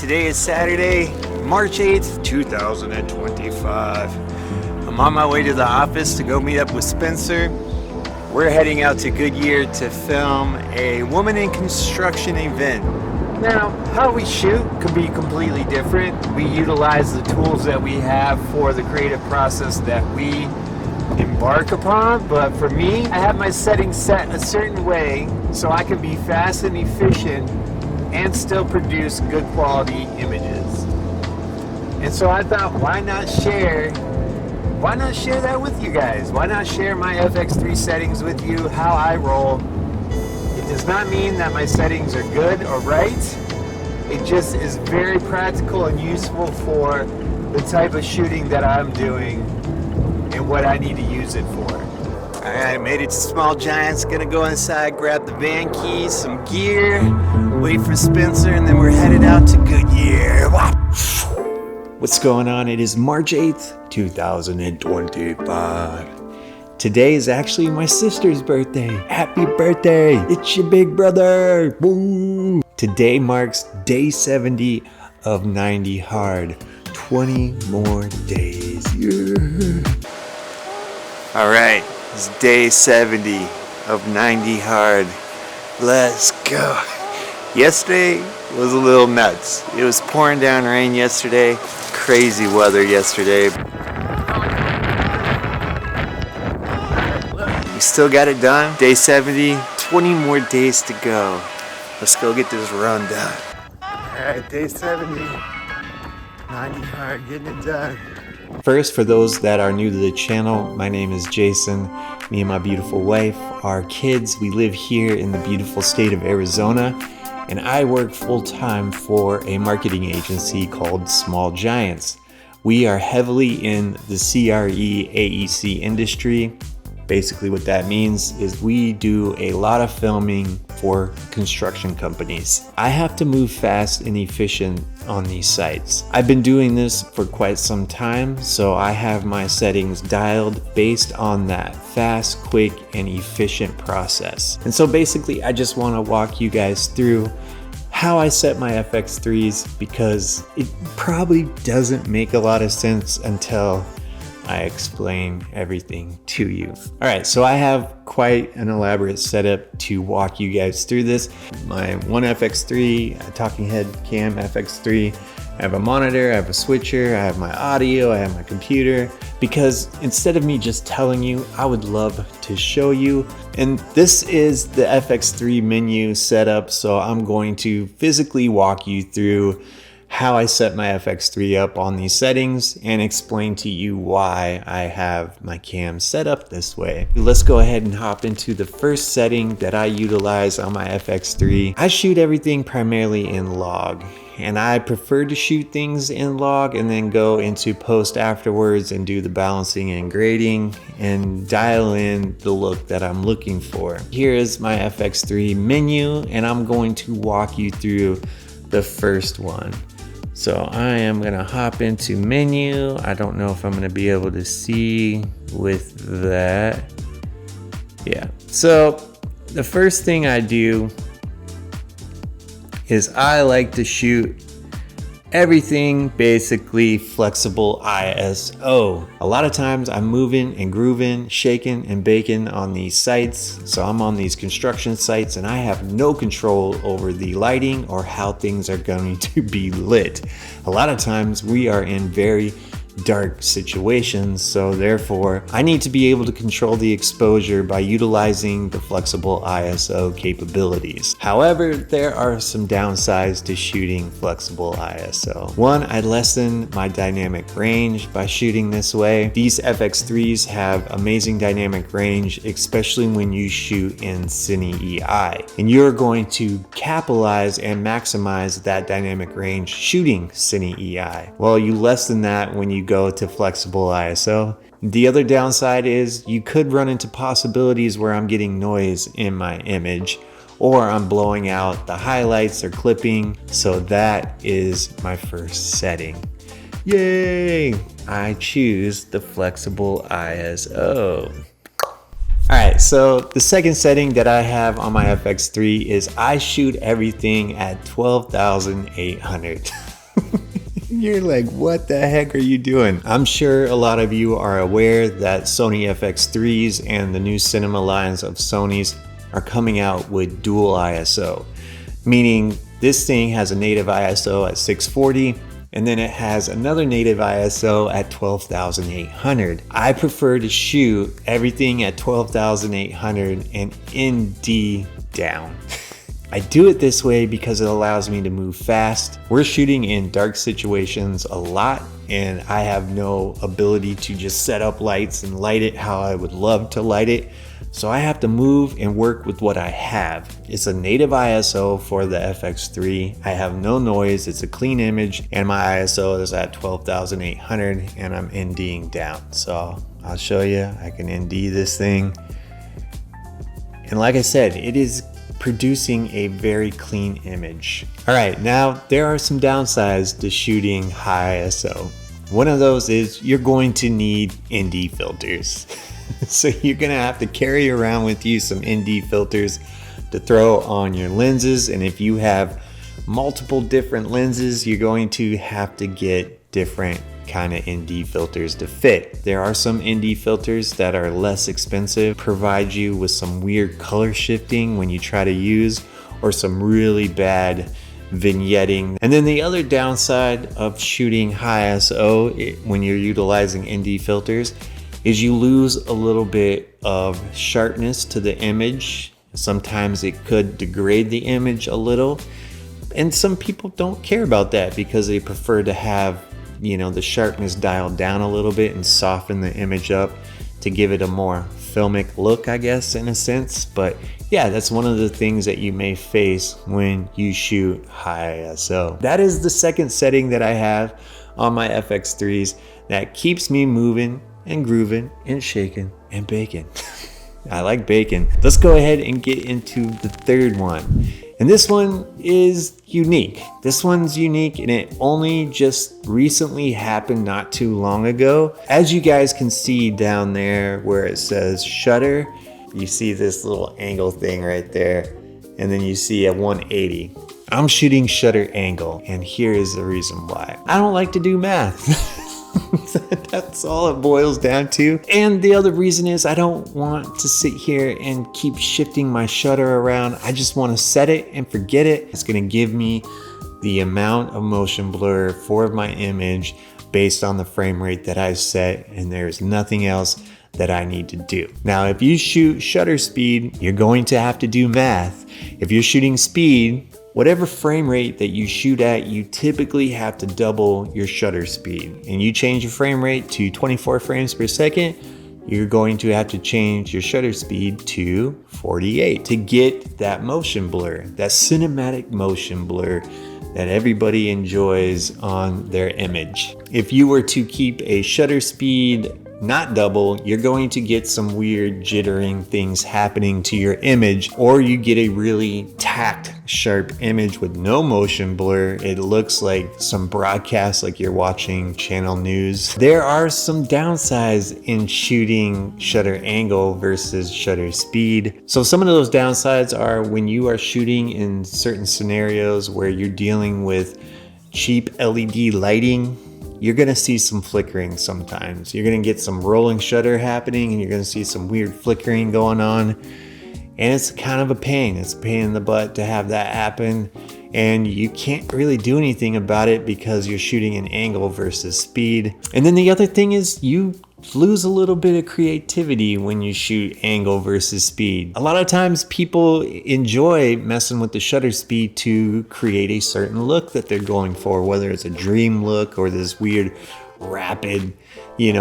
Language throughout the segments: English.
Today is Saturday, March 8th, 2025. I'm on my way to the office to go meet up with Spencer. We're heading out to Goodyear to film a woman in construction event. Now, how we shoot could be completely different. We utilize the tools that we have for the creative process that we embark upon, but for me, I have my settings set a certain way so I can be fast and efficient and still produce good quality images. And so I thought, why not share that with you guys? Why not share my FX3 settings with you, how I roll? It does not mean that my settings are good or right. It just is very practical and useful for the type of shooting that I'm doing and what I need to use it for. Alright, made it to Small Giants. Gonna go inside, grab the van keys, some gear, wait for Spencer, and then we're headed out to Goodyear. What's going on? It is March 8th, 2025. Today is actually my sister's birthday. Happy birthday! It's your big brother! Woo! Today marks day 70 of 90 hard. 20 more days. Yeah. Alright, it's day 70 of 90 hard. Let's go. Yesterday was a little nuts. It was pouring down rain yesterday. Crazy weather yesterday. We still got it done. Day 70, 20 more days to go. Let's go get this run done. Alright, day 70. 90 hard, getting it done. First, for those that are new to the channel, my name is Jason. Me and my beautiful wife, our kids, we live here in the beautiful state of Arizona, and I work full-time for a marketing agency called Small Giants. We are heavily in the CRE AEC industry. Basically what that means is we do a lot of filming for construction companies. I have to move fast and efficient on these sites. I've been doing this for quite some time, so I have my settings dialed based on that fast, quick, and efficient process. And so basically I just want to walk you guys through how I set my FX3s, because it probably doesn't make a lot of sense until I explain everything to you. All right, so I have quite an elaborate setup to walk you guys through this. My one FX3, a talking head cam FX3. I have a monitor, I have a switcher, I have my audio, I have my computer, because instead of me just telling you, I would love to show you. And this is the FX3 menu setup, so I'm going to physically walk you through how I set my FX3 up on these settings and explain to you why I have my cam set up this way. Let's go ahead and hop into the first setting that I utilize on my FX3. I shoot everything primarily in log, and I prefer to shoot things in log and then go into post afterwards and do the balancing and grading and dial in the look that I'm looking for. Here is my FX3 menu, and I'm going to walk you through the first one. So I am gonna hop into menu. I don't know if I'm gonna be able to see with that. Yeah, so the first thing I do is I like to shoot everything basically flexible ISO. A lot of times I'm moving and grooving, shaking and baking on these sites. So I'm on these construction sites and I have no control over the lighting or how things are going to be lit. A lot of times we are in very dark situations, so therefore I need to be able to control the exposure by utilizing the flexible ISO capabilities. However, there are some downsides to shooting flexible ISO. One, I lessen my dynamic range by shooting this way. These FX3s have amazing dynamic range, especially when you shoot in Cine EI, and you're going to capitalize and maximize that dynamic range shooting Cine EI. Well, you lessen that when you go to flexible ISO. The other downside is you could run into possibilities where I'm getting noise in my image, or I'm blowing out the highlights or clipping. So that is my first setting. Yay! I choose the flexible ISO. Alright, so the second setting that I have on my FX3 is I shoot everything at 12,800. You're like, what the heck are you doing? I'm sure a lot of you are aware that Sony FX3s and the new cinema lines of Sony's are coming out with dual ISO, meaning this thing has a native ISO at 640 and then it has another native ISO at 12,800. I prefer to shoot everything at 12,800 and ND down. I do it this way because it allows me to move fast. We're shooting in dark situations a lot and I have no ability to just set up lights and light it how I would love to light it. So I have to move and work with what I have. It's a native ISO for the FX3. I have no noise, it's a clean image, and my ISO is at 12,800 and I'm NDing down. So I'll show you, I can ND this thing. And like I said, it is producing a very clean image. All right, now there are some downsides to shooting high ISO. One of those is you're going to need ND filters. So you're gonna have to carry around with you some ND filters to throw on your lenses. And if you have multiple different lenses, you're going to have to get different kind of ND filters to fit. There are some ND filters that are less expensive, provide you with some weird color shifting when you try to use, or some really bad vignetting. And then the other downside of shooting high ISO when you're utilizing ND filters is you lose a little bit of sharpness to the image. Sometimes it could degrade the image a little. And some people don't care about that because they prefer to have, you know, the sharpness dialed down a little bit and soften the image up to give it a more filmic look, I guess, in a sense. But yeah, that's one of the things that you may face when you shoot high ISO. That is the second setting that I have on my FX3s that keeps me moving and grooving and shaking and baking. I like bacon. Let's go ahead and get into the third one. And this one is unique. This one's unique and it only just recently happened not too long ago. As you guys can see down there where it says shutter, you see this little angle thing right there. And then you see a 180. I'm shooting shutter angle and here is the reason why. I don't like to do math. That's all it boils down to. And the other reason is I don't want to sit here and keep shifting my shutter around. I just want to set it and forget it. It's going to give me the amount of motion blur for my image based on the frame rate that I set, and there's nothing else that I need to do. Now, if you shoot shutter speed, you're going to have to do math. If you're shooting speed, whatever frame rate that you shoot at, you typically have to double your shutter speed. And you change your frame rate to 24 frames per second, you're going to have to change your shutter speed to 48 to get that motion blur, that cinematic motion blur that everybody enjoys on their image. If you were to keep a shutter speed not double, you're going to get some weird jittering things happening to your image, or you get a really tacked, sharp image with no motion blur. It looks like some broadcast like you're watching channel news. There are some downsides in shooting shutter angle versus shutter speed. So some of those downsides are when you are shooting in certain scenarios where you're dealing with cheap LED lighting, you're gonna see some flickering sometimes. You're gonna get some rolling shutter happening and you're gonna see some weird flickering going on. And it's kind of a pain. It's a pain in the butt to have that happen. And you can't really do anything about it because you're shooting an angle versus speed. And then the other thing is you lose a little bit of creativity when you shoot angle versus speed. A lot of times people enjoy messing with the shutter speed to create a certain look that they're going for, whether it's a dream look or this weird rapid,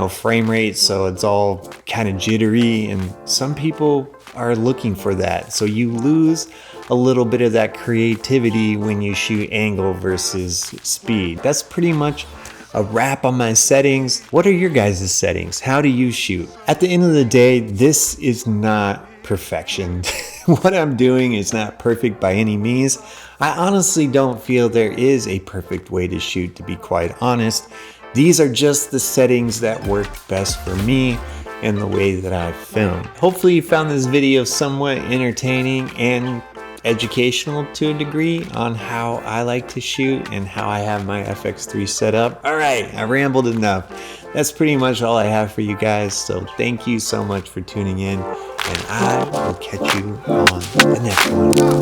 frame rate. So it's all kind of jittery, and some people are looking for that. So you lose a little bit of that creativity when you shoot angle versus speed. That's pretty much a wrap on my settings. What are your guys' settings? How do you shoot? At the end of the day, this is not perfection. What I'm doing is not perfect by any means. I honestly don't feel there is a perfect way to shoot, to be quite honest. These are just the settings that work best for me and the way that I film. Hopefully you found this video somewhat entertaining and educational to a degree on how I like to shoot and how I have my FX3 set up. All right, I rambled enough. That's pretty much all I have for you guys. So thank you so much for tuning in, and I will catch you on the next one.